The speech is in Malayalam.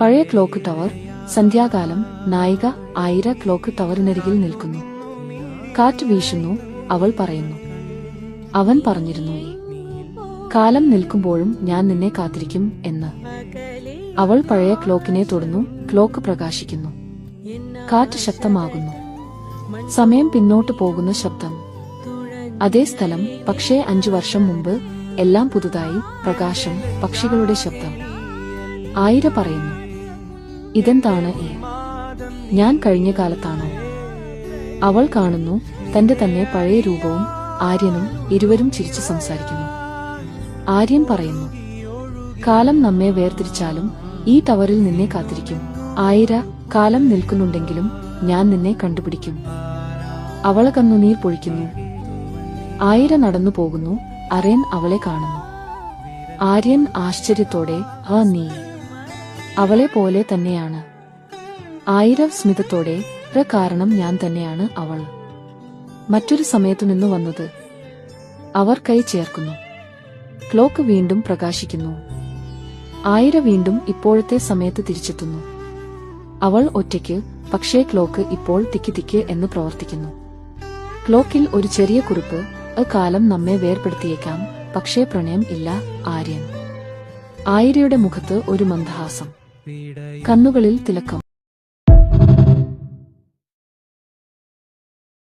പഴയ ക്ലോക്ക് ടവർ. സന്ധ്യാകാലം. നായിക ആയിര ക്ലോക്ക് ടവറിനരികിൽ നിൽക്കുന്നു. കാറ്റ് വീശുന്നു. അവൾ പറയുന്നു. അവൻ പറഞ്ഞിരുന്നു, കാലം നിൽക്കുമ്പോഴും ഞാൻ നിന്നെ കാത്തിരിക്കും എന്ന്. അവൾ പഴയ ക്ലോക്കിനെ തൊടുന്നു. ക്ലോക്ക് പ്രകാശിക്കുന്നു. കാറ്റ് ശക്തമാകുന്നു. സമയം പിന്നോട്ട് പോകുന്ന ശബ്ദം. അതേ സ്ഥലം, പക്ഷേ 5 വർഷം മുമ്പ്. എല്ലാം പുതുതായി. പ്രകാശം. പക്ഷികളുടെ ശബ്ദം. ആയിര പറയുന്നു, ഇതെന്താണ് ഞാൻ കഴിഞ്ഞ കാലത്താണോ? അവൾ കാണുന്നു തന്റെ തന്നെ പഴയ രൂപവും ആര്യനും. ഇരുവരും ചിരിച്ചു സംസാരിക്കുന്നു. ആര്യൻ പറയുന്നു, കാലം നമ്മെ വേർതിരിച്ചാലും ഈ ടവറിൽ നിന്നെ കാത്തിരിക്കും. ആയിര, കാലം നിൽക്കുന്നുണ്ടെങ്കിലും ഞാൻ നിന്നെ കണ്ടുപിടിക്കും. അവളെ കണ്ണുനീർ പൊഴിക്കുന്നു. ആയിര നടന്നു പോകുന്നു. അരയൻ അവളെ കാണുന്നു. ആര്യൻ ആശ്ചര്യത്തോടെ, നീ അവളെ പോലെ തന്നെയാണ്. ആയിര സ്മിതത്തോടെ, കാരണം ഞാൻ തന്നെയാണ് അവൾ. മറ്റൊരു സമയത്തു നിന്ന് വന്നത്. അവർ കൈ ചേർക്കുന്നു. ക്ലോക്ക് വീണ്ടും പ്രകാശിക്കുന്നു. ആയിര വീണ്ടും ഇപ്പോഴത്തെ സമയത്ത് തിരിച്ചെത്തുന്നു. അവൾ ഒറ്റയ്ക്ക്, പക്ഷേ ക്ലോക്ക് ഇപ്പോൾ തിക്ക് തിക്ക് എന്ന് പ്രവർത്തിക്കുന്നു. ക്ലോക്കിൽ ഒരു ചെറിയ കുറിപ്പ്. കാലം നമ്മെ വേർപെടുത്തിയേക്കാം, പക്ഷേ പ്രണയം ഇല്ല. ആര്യൻ. ആയിരയുടെ മുഖത്ത് ഒരു മന്ദഹാസം, കണ്ണുകളിൽ തിലക്കം.